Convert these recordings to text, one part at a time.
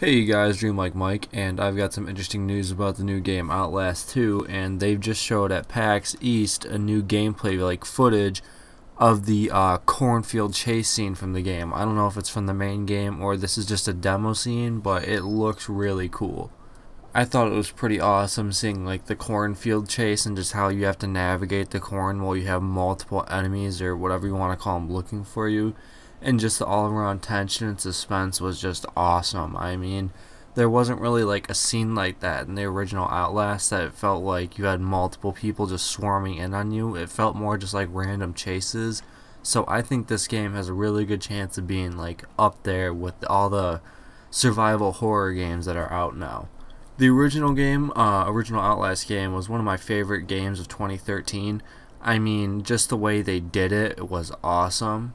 Hey you guys, Dream Like Mike, and I've got some interesting news about the new game Outlast 2, and they've just showed at PAX East a new gameplay footage of the cornfield chase scene from the game. I don't know if it's from the main game or this is just a demo scene, but it looks really cool. I thought it was pretty awesome seeing like the cornfield chase and just how you have to navigate the corn while you have multiple enemies or whatever you want to call them looking for you. And just the all around tension and suspense was just awesome. I mean, there wasn't really like a scene like that in the original Outlast that it felt like you had multiple people just swarming in on you. It felt more just like random chases. So I think this game has a really good chance of being like up there with all the survival horror games that are out now. The original Outlast game was one of my favorite games of 2013. I mean, just the way they did it was awesome.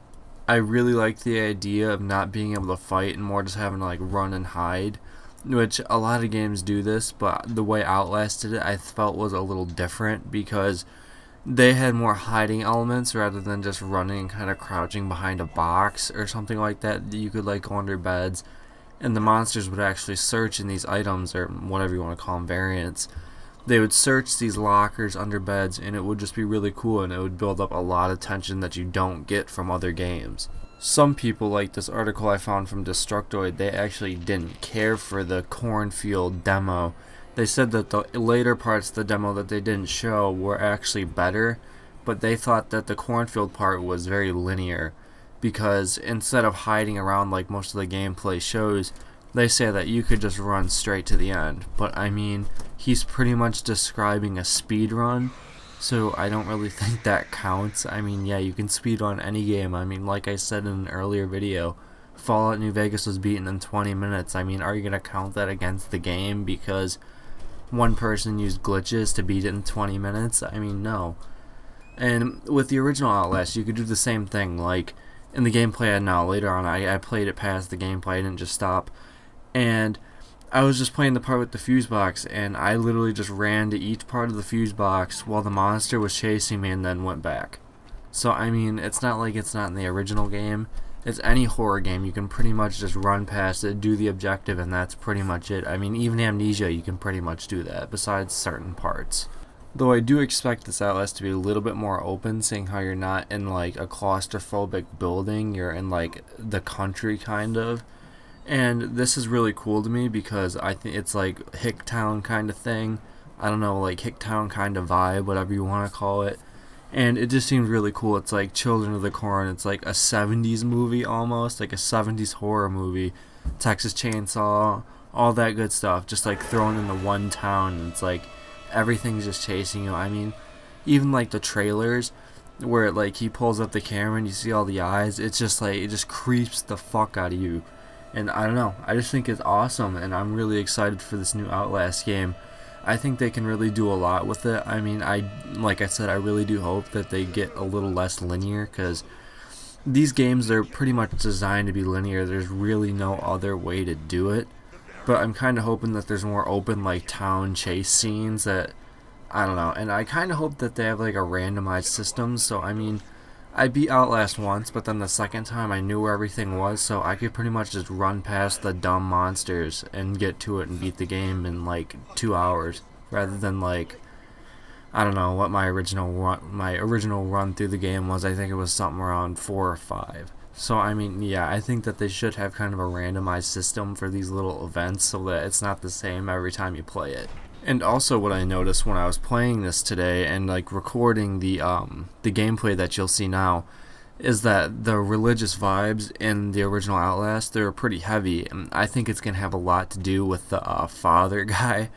I really liked the idea of not being able to fight and more just having to like run and hide, which a lot of games do this, but the way Outlast did it I felt was a little different because they had more hiding elements rather than just running and kind of crouching behind a box or something like that. You could like go under beds and the monsters would actually search in these items or whatever you want to call them, variants. They would search these lockers under beds and it would just be really cool and it would build up a lot of tension that you don't get from other games. Some people, like this article I found from Destructoid, they actually didn't care for the cornfield demo. They said that the later parts of the demo that they didn't show were actually better, but they thought that the cornfield part was very linear because instead of hiding around like most of the gameplay shows, they say that you could just run straight to the end. But I mean, he's pretty much describing a speed run, so I don't really think that counts. I mean, yeah, you can speed run any game. I mean, like I said in an earlier video, Fallout New Vegas was beaten in 20 minutes. I mean, are you gonna count that against the game because one person used glitches to beat it in 20 minutes? I mean, no. And with the original Outlast, you could do the same thing. Like in the gameplay I had now, later on, I played it past the gameplay. I didn't just stop. And I was just playing the part with the fuse box, and I literally just ran to each part of the fuse box while the monster was chasing me and then went back. So I mean, it's not like it's not in the original game. It's any horror game. You can pretty much just run past it, do the objective, and that's pretty much it. I mean, even Amnesia, you can pretty much do that, besides certain parts. Though I do expect this Outlast to be a little bit more open, seeing how you're not in like a claustrophobic building, you're in like the country kind of. And this is really cool to me because I think it's like Hicktown kind of thing. I don't know, like Hicktown kind of vibe, whatever you want to call it. And it just seems really cool. It's like Children of the Corn. It's like a 70s movie almost, like a 70s horror movie. Texas Chainsaw, all that good stuff, just like thrown into one town. And it's like everything's just chasing you. I mean, even like the trailers where like he pulls up the camera and you see all the eyes, it's just like, it just creeps the fuck out of you. And I don't know, I just think it's awesome, and I'm really excited for this new Outlast game. I think they can really do a lot with it. I mean, like I said, I really do hope that they get a little less linear, because these games are pretty much designed to be linear. There's really no other way to do it. But I'm kind of hoping that there's more open, like, town chase scenes that, I don't know. And I kind of hope that they have, like, a randomized system, so, I mean, I beat Outlast once, but then the second time I knew where everything was, so I could pretty much just run past the dumb monsters and get to it and beat the game in like 2 hours, rather than like, I don't know what my original run through the game was. I think it was something around 4 or 5. So I mean, yeah, I think that they should have kind of a randomized system for these little events so that it's not the same every time you play it. And also what I noticed when I was playing this today and like recording the gameplay that you'll see now is that the religious vibes in the original Outlast, they're pretty heavy, and I think it's going to have a lot to do with the father guy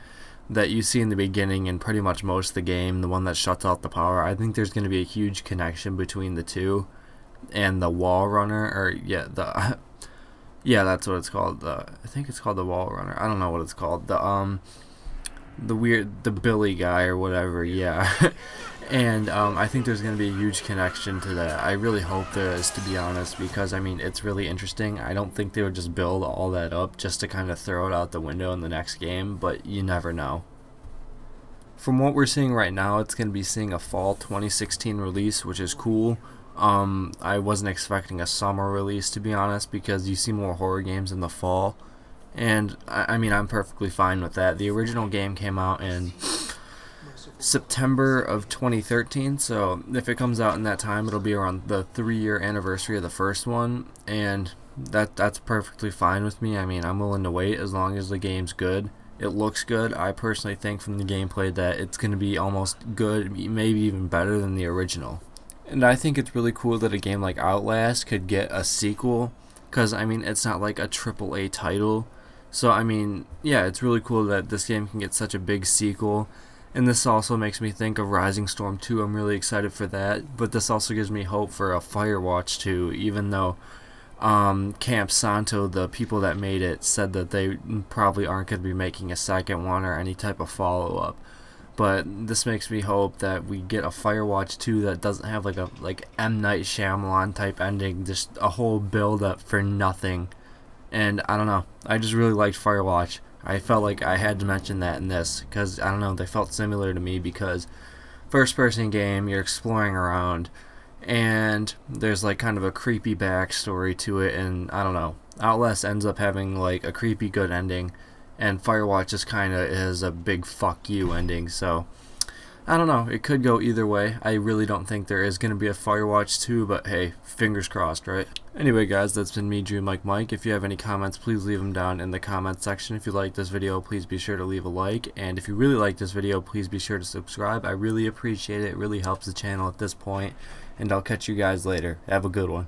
that you see in the beginning and pretty much most of the game, the one that shuts off the power. I think there's going to be a huge connection between the two and the wall runner, or yeah, the yeah, that's what it's called. I think it's called the wall runner. I don't know what it's called. The Billy guy or whatever, yeah. And I think there's going to be a huge connection to that. I really hope there is, to be honest, because I mean, it's really interesting. I don't think they would just build all that up just to kind of throw it out the window in the next game, but you never know. From what we're seeing right now, it's going to be seeing a fall 2016 release, which is cool. I wasn't expecting a summer release, to be honest, because you see more horror games in the fall. and I mean, I'm perfectly fine with that. The original game came out in September of 2013, so if it comes out in that time, it'll be around the 3-year anniversary of the first one, and that's perfectly fine with me. I mean, I'm willing to wait as long as the game's good. It looks good. I personally think from the gameplay that it's going to be almost good, maybe even better than the original. And I think it's really cool that a game like Outlast could get a sequel, because I mean, it's not like a AAA title. So I mean, yeah, it's really cool that this game can get such a big sequel. And this also makes me think of Rising Storm 2. I'm really excited for that. But this also gives me hope for a Firewatch 2, even though Camp Santo, the people that made it, said that they probably aren't going to be making a second one or any type of follow-up. But this makes me hope that we get a Firewatch 2 that doesn't have like a M. Night Shyamalan type ending, just a whole build-up for nothing. And I don't know, I just really liked Firewatch. I felt like I had to mention that in this, because, I don't know, they felt similar to me, because first-person game, you're exploring around, and there's, like, kind of a creepy backstory to it, and, I don't know, Outlast ends up having, like, a creepy good ending, and Firewatch just kind of is a big fuck you ending, so I don't know, it could go either way. I really don't think there is going to be a Firewatch 2, but hey, fingers crossed, right? Anyway guys, that's been me, Dream Like Mike. If you have any comments, please leave them down in the comment section. If you like this video, please be sure to leave a like, and if you really like this video, please be sure to subscribe. I really appreciate it. It really helps the channel at this point, and I'll catch you guys later. Have a good one.